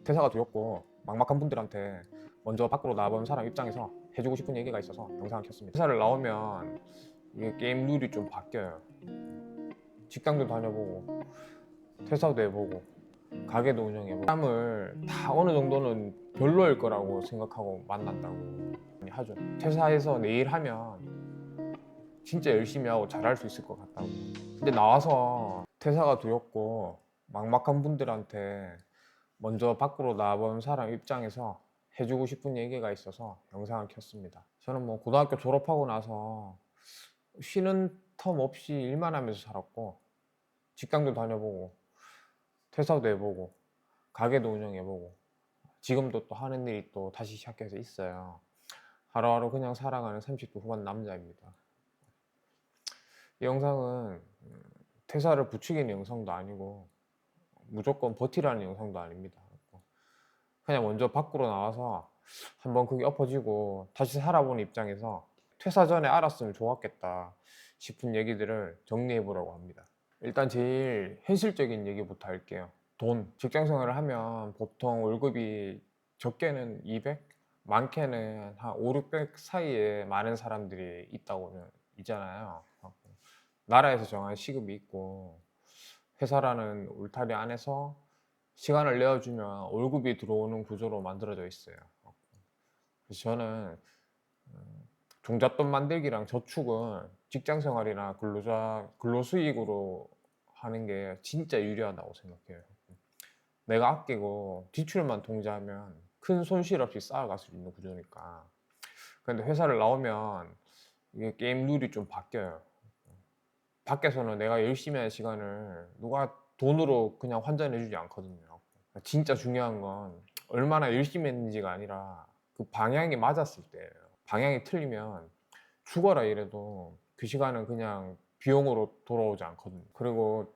퇴사가 두렵고 막막한 분들한테 먼저 밖으로 나와본 사람 입장에서 해주고 싶은 얘기가 있어서 영상을 켰습니다. 회사를 나오면 이게 게임 룰이 좀 바뀌어요. 직장도 다녀보고 퇴사도 해보고 가게도 운영해보고 사람을 다 어느 정도는 별로일 거라고 생각하고 만난다고 많이 하죠. 퇴사해서 내일 하면 진짜 열심히 하고 잘할 수 있을 것 같다고. 근데 나와서 퇴사가 두렵고 막막한 분들한테 먼저 밖으로 나와본 사람 입장에서 해주고 싶은 얘기가 있어서 영상을 켰습니다. 저는 뭐 고등학교 졸업하고 나서 쉬는 텀 없이 일만 하면서 살았고 직장도 다녀보고 퇴사도 해보고 가게도 운영해보고 지금도 또 하는 일이 또 다시 시작해서 있어요. 하루하루 그냥 살아가는 30대 후반 남자입니다. 이 영상은 퇴사를 부추기는 영상도 아니고 무조건 버티라는 영상도 아닙니다. 그냥 먼저 밖으로 나와서 한번 그게 엎어지고 다시 살아보는 입장에서 퇴사 전에 알았으면 좋았겠다 싶은 얘기들을 정리해 보려고 합니다. 일단 제일 현실적인 얘기부터 할게요. 돈. 직장 생활을 하면 보통 월급이 적게는 200, 많게는 한 5, 600 사이에 많은 사람들이 있다고는 있잖아요. 나라에서 정한 시급이 있고 회사라는 울타리 안에서 시간을 내어주면 월급이 들어오는 구조로 만들어져 있어요. 그래서 저는 종잣돈 만들기랑 저축은 직장 생활이나 근로수익으로 하는 게 진짜 유리하다고 생각해요. 내가 아끼고 지출만 통제하면 큰 손실 없이 쌓아갈 수 있는 구조니까. 근데 회사를 나오면 이게 게임 룰이 좀 바뀌어요. 밖에서는 내가 열심히 한 시간을 누가 돈으로 그냥 환전해주지 않거든요. 진짜 중요한 건 얼마나 열심히 했는지가 아니라 그 방향이 맞았을 때예요. 방향이 틀리면 죽어라 이래도 그 시간은 그냥 비용으로 돌아오지 않거든요. 그리고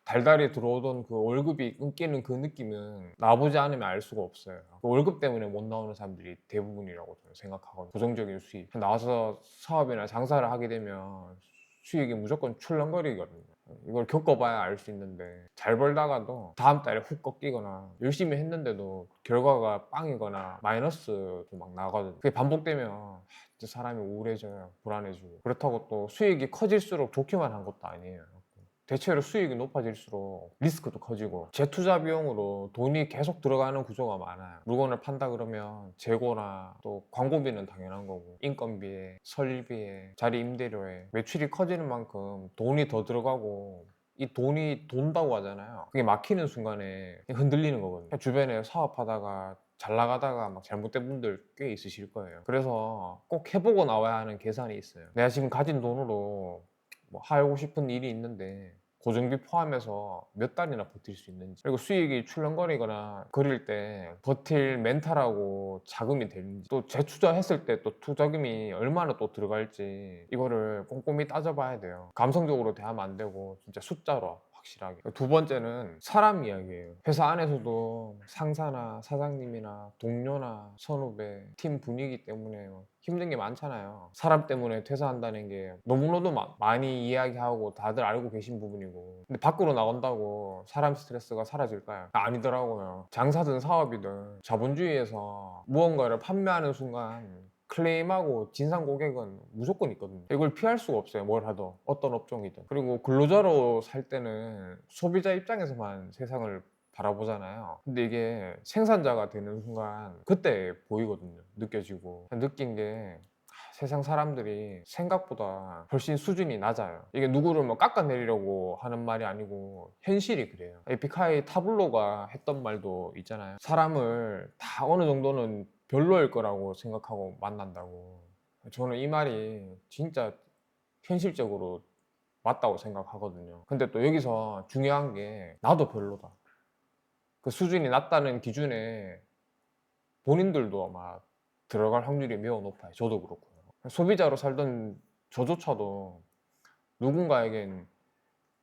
달달이 들어오던 그 월급이 끊기는 그 느낌은 나보지 않으면 알 수가 없어요. 그 월급 때문에 못 나오는 사람들이 대부분이라고 저는 생각하거든요. 고정적인 수익. 나와서 사업이나 장사를 하게 되면 수익이 무조건 출렁거리거든요. 이걸 겪어봐야 알 수 있는데 잘 벌다가도 다음 달에 훅 꺾이거나 열심히 했는데도 결과가 빵이거나 마이너스도 막 나거든요. 그게 반복되면 진짜 사람이 우울해져요. 불안해지고. 그렇다고 또 수익이 커질수록 좋기만 한 것도 아니에요. 대체로 수익이 높아질수록 리스크도 커지고 재투자 비용으로 돈이 계속 들어가는 구조가 많아요. 물건을 판다 그러면 재고나 또 광고비는 당연한 거고 인건비에 설비에 자리 임대료에 매출이 커지는 만큼 돈이 더 들어가고 이 돈이 돈다고 하잖아요. 그게 막히는 순간에 흔들리는 거거든요. 주변에 사업하다가 잘 나가다가 막 잘못된 분들 꽤 있으실 거예요. 그래서 꼭 해보고 나와야 하는 계산이 있어요. 내가 지금 가진 돈으로 뭐 하고 싶은 일이 있는데 고정비 포함해서 몇 달이나 버틸 수 있는지, 그리고 수익이 출렁거리거나 그릴 때 버틸 멘탈하고 자금이 되는지, 또 재투자했을 때 또 투자금이 얼마나 또 들어갈지 이거를 꼼꼼히 따져봐야 돼요. 감성적으로 대하면 안 되고 진짜 숫자로 확실하게. 두 번째는 사람 이야기예요. 회사 안에서도 상사나 사장님이나 동료나 선후배, 팀 분위기 때문에 힘든 게 많잖아요. 사람 때문에 퇴사한다는 게 너무나도 많이 이야기하고 다들 알고 계신 부분이고, 근데 밖으로 나간다고 사람 스트레스가 사라질까요? 아니더라고요. 장사든 사업이든 자본주의에서 무언가를 판매하는 순간 클레임하고 진상 고객은 무조건 있거든요. 이걸 피할 수가 없어요. 뭘 하든 어떤 업종이든. 그리고 근로자로 살 때는 소비자 입장에서만 세상을 바라보잖아요. 근데 이게 생산자가 되는 순간 그때 보이거든요. 느껴지고. 느낀 게 세상 사람들이 생각보다 훨씬 수준이 낮아요. 이게 누구를 뭐 깎아내리려고 하는 말이 아니고 현실이 그래요. 에픽하이 타블로가 했던 말도 있잖아요. 사람을 다 어느 정도는 별로일 거라고 생각하고 만난다고. 저는 이 말이 진짜 현실적으로 맞다고 생각하거든요. 근데 또 여기서 중요한 게 나도 별로다. 그 수준이 낮다는 기준에 본인들도 아마 들어갈 확률이 매우 높아요. 저도 그렇고요. 소비자로 살던 저조차도 누군가에겐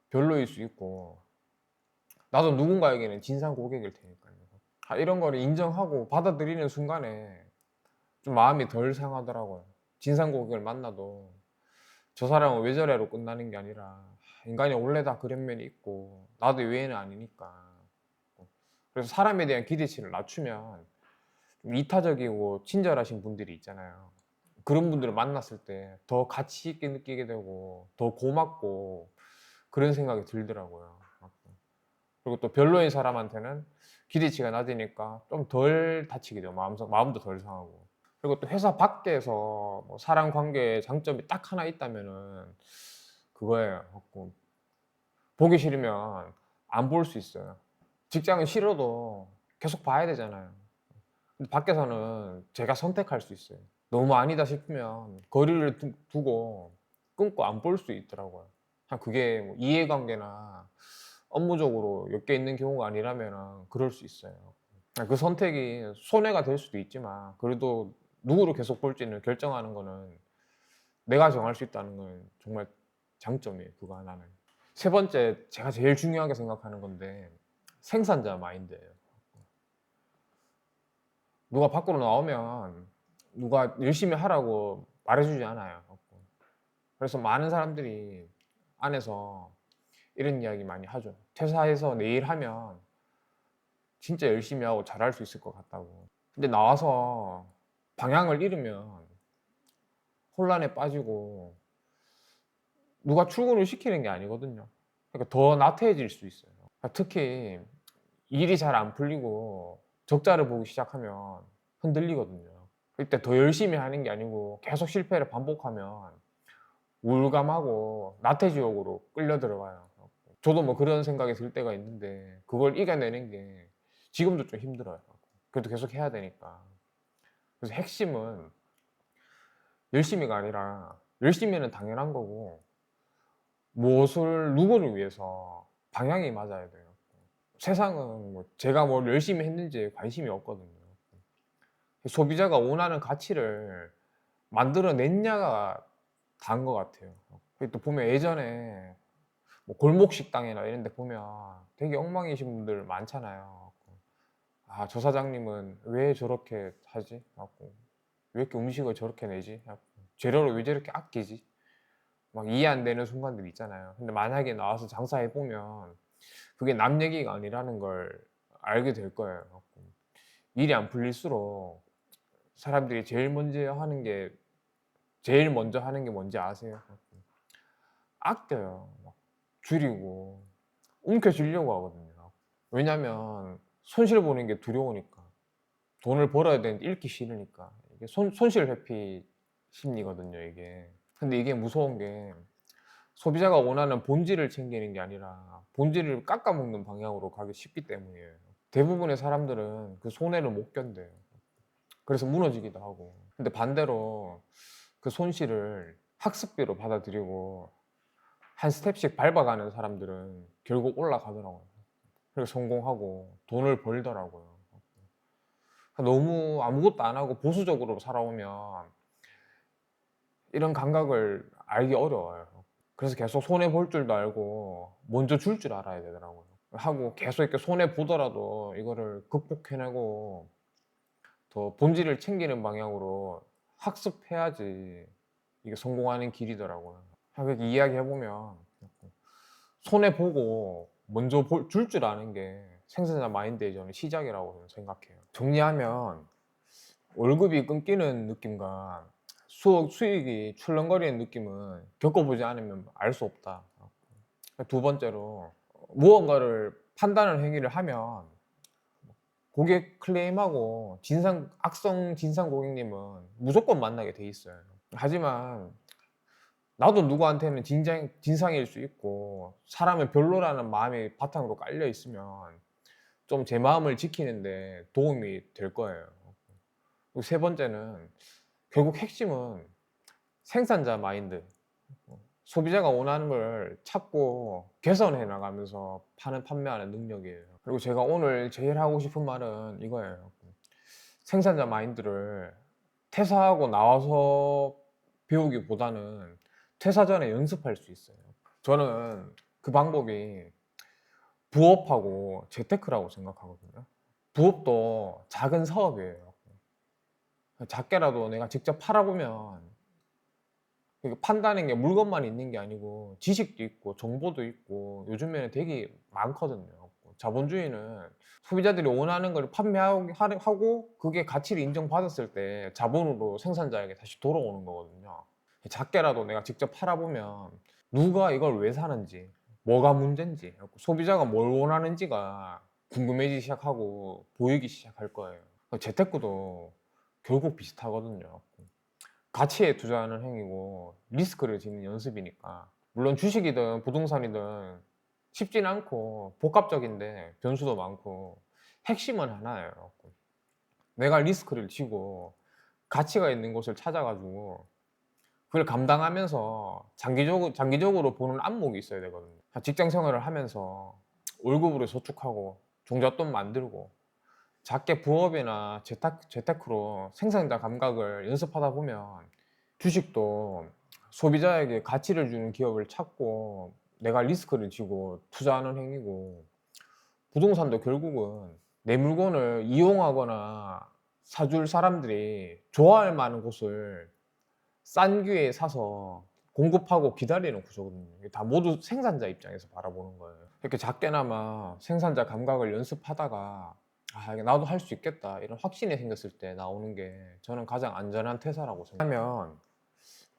별로일 수 있고 나도 누군가에게는 진상 고객일 테니까요. 이런 거를 인정하고 받아들이는 순간에 좀 마음이 덜 상하더라고요. 진상 고객을 만나도 저 사람은 왜 저래로 끝나는 게 아니라 인간이 원래 다 그런 면이 있고 나도 외에는 아니니까. 그래서 사람에 대한 기대치를 낮추면 좀 이타적이고 친절하신 분들이 있잖아요. 그런 분들을 만났을 때 더 가치 있게 느끼게 되고 더 고맙고 그런 생각이 들더라고요. 그리고 또 별로인 사람한테는 기대치가 낮으니까 좀 덜 다치게 돼요. 마음도 덜 상하고. 그리고 또 회사 밖에서 뭐 사람 관계에 장점이 딱 하나 있다면은 그거예요. 갖고 보기 싫으면 안 볼 수 있어요. 직장은 싫어도 계속 봐야 되잖아요. 근데 밖에서는 제가 선택할 수 있어요. 너무 아니다 싶으면 거리를 두고 끊고 안 볼 수 있더라고요. 그게 뭐 이해관계나 업무적으로 엮여 있는 경우가 아니라면 그럴 수 있어요. 그 선택이 손해가 될 수도 있지만 그래도 누구를 계속 볼지는 결정하는 거는 내가 정할 수 있다는 건 정말 장점이에요. 그거 하나는. 세 번째, 제가 제일 중요하게 생각하는 건데 생산자 마인드예요. 누가 밖으로 나오면 누가 열심히 하라고 말해주지 않아요. 그래서 많은 사람들이 안에서 이런 이야기 많이 하죠. 퇴사해서 내일 하면 진짜 열심히 하고 잘할 수 있을 것 같다고. 근데 나와서 방향을 잃으면 혼란에 빠지고 누가 출근을 시키는 게 아니거든요. 그러니까 더 나태해질 수 있어요. 특히 일이 잘 안 풀리고 적자를 보기 시작하면 흔들리거든요. 이때 더 열심히 하는 게 아니고 계속 실패를 반복하면 우울감하고 나태지옥으로 끌려 들어가요. 저도 뭐 그런 생각이 들 때가 있는데 그걸 이겨내는 게 지금도 좀 힘들어요. 그래도 계속 해야 되니까. 그래서 핵심은 열심히가 아니라 열심히는 당연한 거고 무엇을 누구를 위해서 방향이 맞아야 돼요. 세상은 뭐 제가 뭘 열심히 했는지에 관심이 없거든요. 소비자가 원하는 가치를 만들어냈냐가 다인 것 같아요. 또 보면 예전에 뭐 골목 식당이나 이런 데 보면 되게 엉망이신 분들 많잖아요. 아, 저 사장님은 왜 저렇게 하지? 왜 이렇게 음식을 저렇게 내지? 재료를 왜 저렇게 아끼지? 막 이해 안 되는 순간들 있잖아요. 근데 만약에 나와서 장사해 보면 그게 남 얘기가 아니라는 걸 알게 될 거예요. 일이 안 풀릴수록 사람들이 제일 먼저 하는 게 뭔지 아세요? 아껴요. 막 줄이고 움켜쥐려고 하거든요. 왜냐면 손실 보는 게 두려우니까. 돈을 벌어야 되는데 잃기 싫으니까. 이게 손실 회피 심리거든요, 이게. 근데 이게 무서운 게 소비자가 원하는 본질을 챙기는 게 아니라 본질을 깎아먹는 방향으로 가기 쉽기 때문이에요. 대부분의 사람들은 그 손해를 못 견뎌요. 그래서 무너지기도 하고. 근데 반대로 그 손실을 학습비로 받아들이고 한 스텝씩 밟아가는 사람들은 결국 올라가더라고요. 그리고 성공하고 돈을 벌더라고요. 너무 아무것도 안 하고 보수적으로 살아오면 이런 감각을 알기 어려워요. 그래서 계속 손해 볼 줄도 알고 먼저 줄 줄 알아야 되더라고요. 하고 계속 이렇게 손해 보더라도 이거를 극복해내고 더 본질을 챙기는 방향으로 학습해야지 이게 성공하는 길이더라고요. 그렇게 이야기해보면 손해 보고 먼저 줄 줄 아는 게 생산자 마인드의 저는 시작이라고 저는 생각해요. 정리하면 월급이 끊기는 느낌과 수익이 출렁거리는 느낌은 겪어보지 않으면 알 수 없다. 두 번째로 무언가를 판단을 행위를 하면 고객 클레임하고 악성 진상 고객님은 무조건 만나게 돼 있어요. 하지만 나도 누구한테는 진상일 수 있고 사람은 별로라는 마음이 바탕으로 깔려 있으면 좀 제 마음을 지키는데 도움이 될 거예요. 그리고 세 번째는 결국 핵심은 생산자 마인드. 소비자가 원하는 걸 찾고 개선해 나가면서 판매하는 능력이에요. 그리고 제가 오늘 제일 하고 싶은 말은 이거예요. 생산자 마인드를 퇴사하고 나와서 배우기보다는 퇴사 전에 연습할 수 있어요. 저는 그 방법이 부업하고 재테크라고 생각하거든요. 부업도 작은 사업이에요. 작게라도 내가 직접 팔아보면 판다는 게 물건만 있는 게 아니고 지식도 있고 정보도 있고 요즘에는 되게 많거든요. 자본주의는 소비자들이 원하는 걸 판매하고 그게 가치를 인정받았을 때 자본으로 생산자에게 다시 돌아오는 거거든요. 작게라도 내가 직접 팔아보면 누가 이걸 왜 사는지, 뭐가 문제인지, 소비자가 뭘 원하는지가 궁금해지기 시작하고 보이기 시작할 거예요. 재테크도 결국 비슷하거든요. 가치에 투자하는 행위고 리스크를 지는 연습이니까. 물론 주식이든 부동산이든 쉽진 않고 복합적인데 변수도 많고 핵심은 하나예요. 내가 리스크를 지고 가치가 있는 곳을 찾아가지고 그걸 감당하면서 장기적으로 보는 안목이 있어야 되거든요. 직장 생활을 하면서 월급으로 저축하고 종잣돈 만들고 작게 부업이나 재테크로 생산자 감각을 연습하다 보면 주식도 소비자에게 가치를 주는 기업을 찾고 내가 리스크를 지고 투자하는 행위고, 부동산도 결국은 내 물건을 이용하거나 사줄 사람들이 좋아할 만한 곳을 싼 기회에 사서 공급하고 기다리는 구조거든요. 이게 다 모두 생산자 입장에서 바라보는 거예요. 이렇게 작게나마 생산자 감각을 연습하다가 이게 나도 할 수 있겠다 이런 확신이 생겼을 때 나오는 게 저는 가장 안전한 퇴사라고 생각하면,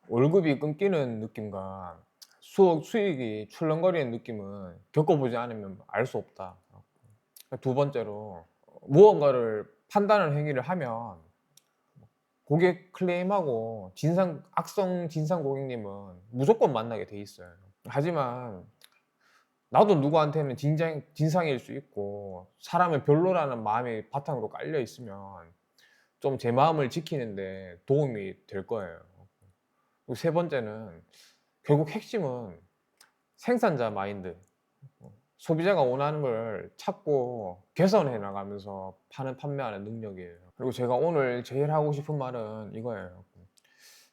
월급이 끊기는 느낌과 수익이 출렁거리는 느낌은 겪어보지 않으면 알 수 없다. 두 번째로, 무언가를 판단을 행위를 하면 고객 클레임하고 악성 진상 고객님은 무조건 만나게 돼 있어요. 하지만 나도 누구한테는 진상일 수 있고 사람은 별로라는 마음이 바탕으로 깔려 있으면 좀 제 마음을 지키는데 도움이 될 거예요. 그리고 세 번째는, 결국 핵심은 생산자 마인드, 소비자가 원하는 걸 찾고 개선해 나가면서 판매하는 능력이에요. 그리고 제가 오늘 제일 하고 싶은 말은 이거예요.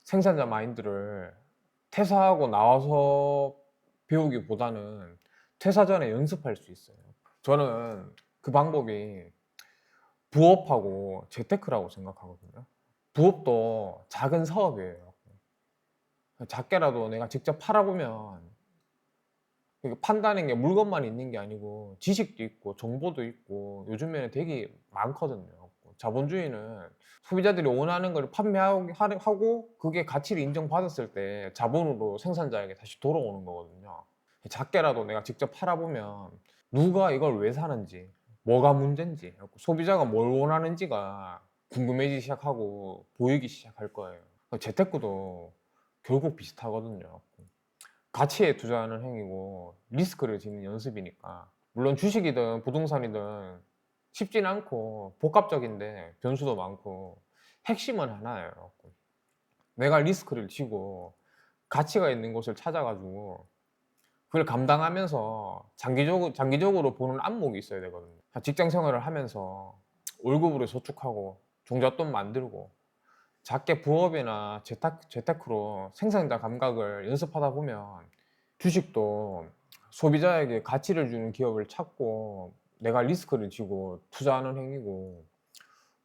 생산자 마인드를 퇴사하고 나와서 배우기보다는 퇴사 전에 연습할 수 있어요. 저는 그 방법이 부업하고 재테크라고 생각하거든요. 부업도 작은 사업이에요. 작게라도 내가 직접 팔아보면, 판다는 게 물건만 있는 게 아니고 지식도 있고 정보도 있고 요즘에는 되게 많거든요. 자본주의는 소비자들이 원하는 걸 판매하고 그게 가치를 인정받았을 때 자본으로 생산자에게 다시 돌아오는 거거든요. 작게라도 내가 직접 팔아보면 누가 이걸 왜 사는지, 뭐가 문제인지, 소비자가 뭘 원하는지가 궁금해지기 시작하고 보이기 시작할 거예요. 재테크도 결국 비슷하거든요. 가치에 투자하는 행위고 리스크를 지는 연습이니까. 물론 주식이든 부동산이든 쉽진 않고 복합적인데 변수도 많고 핵심은 하나예요. 내가 리스크를 지고 가치가 있는 곳을 찾아가지고 그걸 감당하면서 장기적으로 보는 안목이 있어야 되거든요. 직장 생활을 하면서 월급으로 저축하고 종잣돈 만들고 작게 부업이나 재테크로 생산자 감각을 연습하다 보면 주식도 소비자에게 가치를 주는 기업을 찾고 내가 리스크를 지고 투자하는 행위고,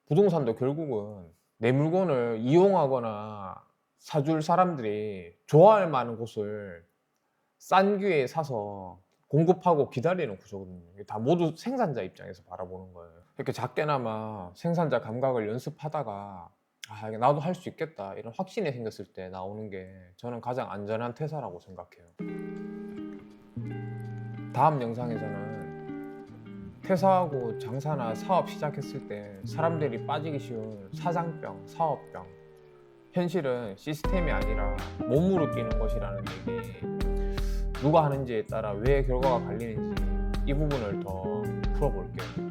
부동산도 결국은 내 물건을 이용하거나 사줄 사람들이 좋아할 만한 곳을 싼 기회에 사서 공급하고 기다리는 구조거든요. 이게 다 모두 생산자 입장에서 바라보는 거예요. 이렇게 작게나마 생산자 감각을 연습하다가 이게 나도 할 수 있겠다 이런 확신이 생겼을 때 나오는 게 저는 가장 안전한 퇴사라고 생각해요. 다음 영상에서는 퇴사하고 장사나 사업 시작했을 때 사람들이 빠지기 쉬운 사장병, 사업병, 현실은 시스템이 아니라 몸으로 뛰는 것이라는 얘기, 누가 하는지에 따라 왜 결과가 갈리는지 이 부분을 더 풀어볼게요.